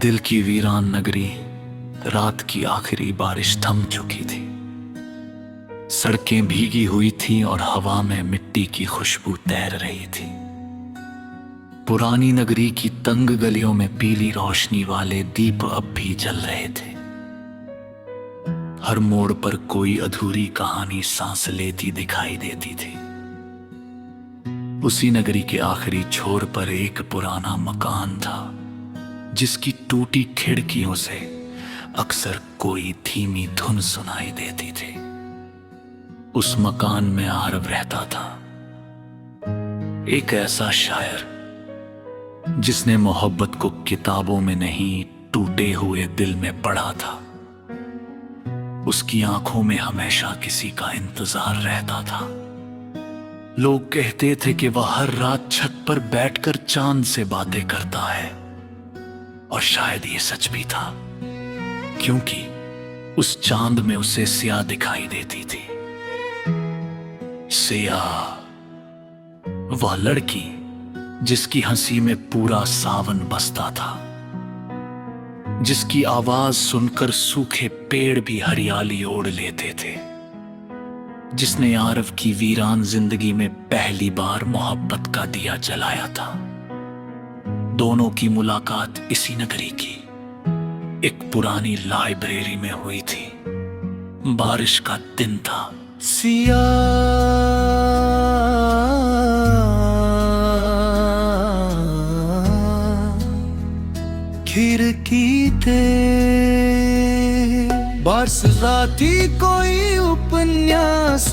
दिल की वीरान नगरी, रात की आखिरी बारिश थम चुकी थी। सड़कें भीगी हुई थीं और हवा में मिट्टी की खुशबू तैर रही थी। पुरानी नगरी की तंग गलियों में पीली रोशनी वाले दीप अब भी जल रहे थे। हर मोड़ पर कोई अधूरी कहानी सांस लेती दिखाई देती थी। उसी नगरी के आखिरी छोर पर एक पुराना मकान था, जिसकी टूटी खिड़कियों से अक्सर कोई धीमी धुन सुनाई देती थी। उस मकान में आरव रहता था, एक ऐसा शायर जिसने मोहब्बत को किताबों में नहीं, टूटे हुए दिल में पढ़ा था। उसकी आंखों में हमेशा किसी का इंतजार रहता था। लोग कहते थे कि वह हर रात छत पर बैठकर चांद से बातें करता है, और शायद ये सच भी था, क्योंकि उस चांद में उसे सिया दिखाई देती थी। सिया, वह लड़की जिसकी हंसी में पूरा सावन बसता था, जिसकी आवाज सुनकर सूखे पेड़ भी हरियाली ओढ़ लेते थे, जिसने आरव की वीरान जिंदगी में पहली बार मोहब्बत का दिया जलाया था। दोनों की मुलाकात इसी नगरी की एक पुरानी लाइब्रेरी में हुई थी। बारिश का दिन था। सिया, खिड़की ते बरस राती कोई उपन्यास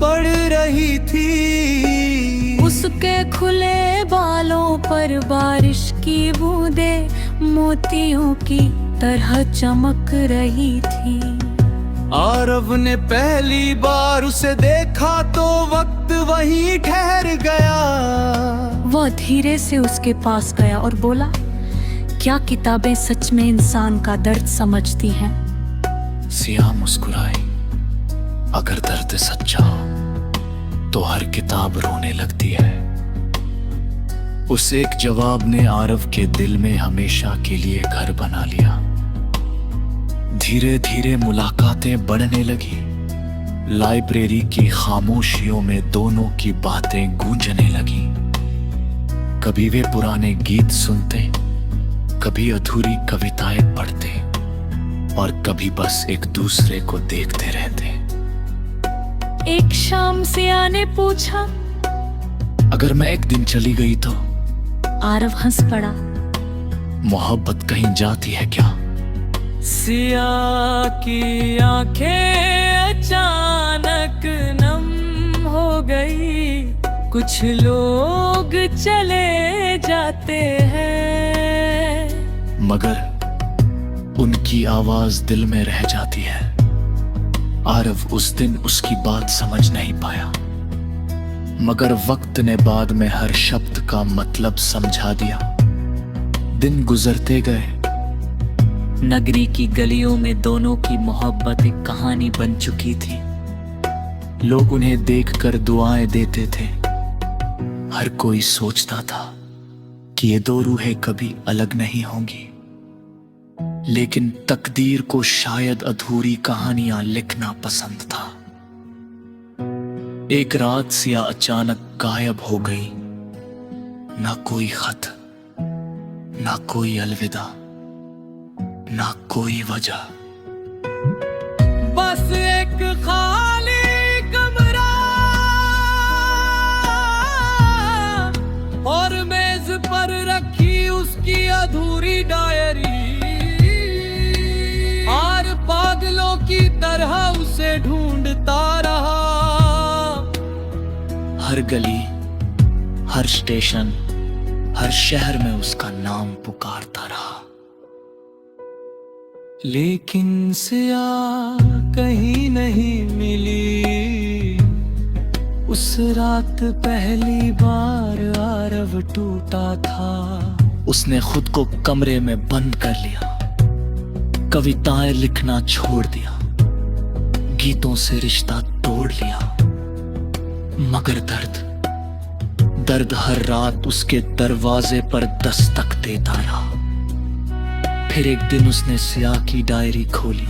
पढ़ रही थी। उसके खुले बालों पर बारिश की बूंदें मोतियों की तरह चमक रही थी। आरव ने पहली बार उसे देखा तो वक्त वहीं ठहर गया। वह धीरे से उसके पास गया और बोला, क्या किताबें सच में इंसान का दर्द समझती हैं? सिया मुस्कुराई। अगर दर्द सच्चा हो तो हर किताब रोने लगती है। उस एक जवाब ने आरव के दिल में हमेशा के लिए घर बना लिया। धीरे धीरे मुलाकातें बढ़ने लगी। लाइब्रेरी की खामोशियों में दोनों की बातें गूंजने लगी। कभी वे पुराने गीत सुनते, कभी अधूरी कविताएं पढ़ते, और कभी बस एक दूसरे को देखते रहते। एक शाम सिया ने पूछा, अगर मैं एक दिन चली गई तो? आरव हंस पड़ा। मोहब्बत कहीं जाती है क्या? सिया की आंखें अचानक नम हो गई। कुछ लोग चले जाते हैं, मगर उनकी आवाज दिल में रह जाती है। आरव उस दिन उसकी बात समझ नहीं पाया, मगर वक्त ने बाद में हर शब्द का मतलब समझा दिया। दिन गुजरते गए। नगरी की गलियों में दोनों की मोहब्बत एक कहानी बन चुकी थी। लोग उन्हें देखकर दुआएं देते थे। हर कोई सोचता था कि ये दो रूहें कभी अलग नहीं होंगी। लेकिन तकदीर को शायद अधूरी कहानियां लिखना पसंद था। एक रात सिया अचानक गायब हो गई। ना कोई खत, ना कोई अलविदा, ना कोई वजह। बस एक खाली कमरा और मेज पर रखी उसकी अधूरी डायरी। और पागलों की तरह उसे ढूंढता रहा। हर गली, हर स्टेशन, हर शहर में उसका नाम पुकारता रहा। लेकिन सिया कहीं नहीं मिली। उस रात पहली बार आरव टूटा था। उसने खुद को कमरे में बंद कर लिया, कविताएं लिखना छोड़ दिया, गीतों से रिश्ता तोड़ लिया। मगर दर्द हर रात उसके दरवाजे पर दस्तक देता रहा। फिर एक दिन उसने सिया की डायरी खोली।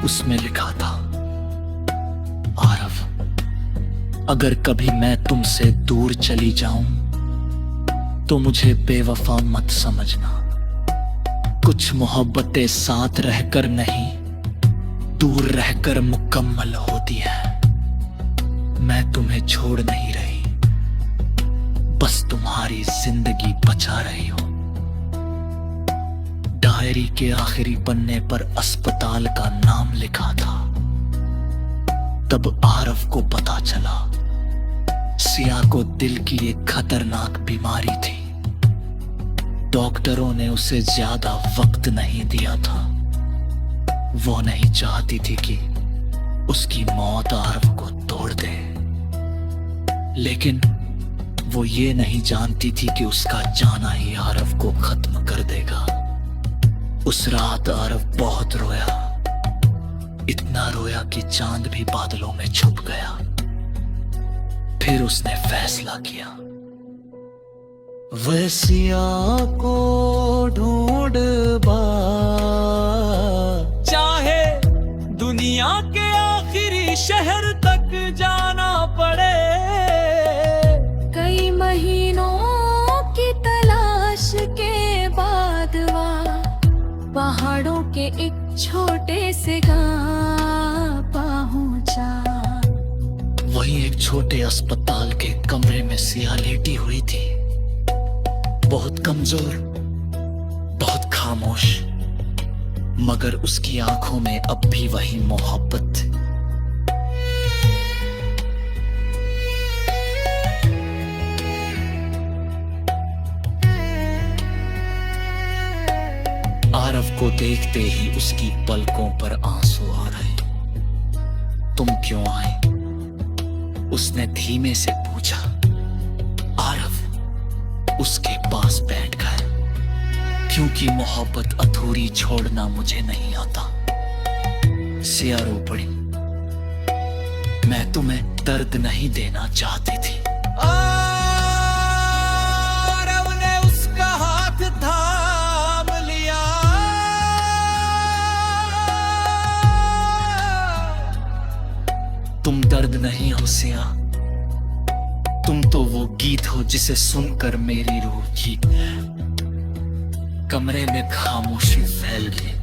उसमें लिखा था, आरव, अगर कभी मैं तुमसे दूर चली जाऊं तो मुझे बेवफा मत समझना। कुछ मोहब्बतें साथ रहकर नहीं, दूर रहकर मुकम्मल होती है। मैं तुम्हें छोड़ नहीं रही, बस तुम्हारी जिंदगी बचा रही हो। डायरी के आखिरी पन्ने पर अस्पताल का नाम लिखा था। तब आरव को पता चला सिया को दिल की एक खतरनाक बीमारी थी। डॉक्टरों ने उसे ज्यादा वक्त नहीं दिया था। वो नहीं चाहती थी कि उसकी मौत आरव को तोड़ दे, लेकिन वो ये नहीं जानती थी कि उसका जाना ही आरव को खत्म कर देगा। उस रात आरव बहुत रोया, इतना रोया कि चांद भी बादलों में छुप गया। फिर उसने फैसला किया, वह सिया को ढूंढ चाहे दुनिया के आखिरी शहर तक जाना पड़े। कई महीनों की तलाश के बाद वह पहाड़ों के एक छोटे से गांव पहुंचा। वहीं एक छोटे अस्पताल के कमरे में सिया लेटी हुई थी, बहुत कमजोर, बहुत खामोश, मगर उसकी आंखों में अब भी वही मोहब्बत थी। आरव को देखते ही उसकी पलकों पर आंसू आ रहे। तुम क्यों आए? उसने धीमे से पूछा। आरव उसके पास बैठ गया, क्योंकि मोहब्बत अधूरी छोड़ना मुझे नहीं आता। सिया रो पड़ी, मैं तुम्हें दर्द नहीं देना चाहती थी। आरव ने उसका हाथ थाम लिया। तुम दर्द नहीं हो सिया, तुम तो वो गीत हो जिसे सुनकर मेरी रूह की कमरे में खामोशी फैल गई।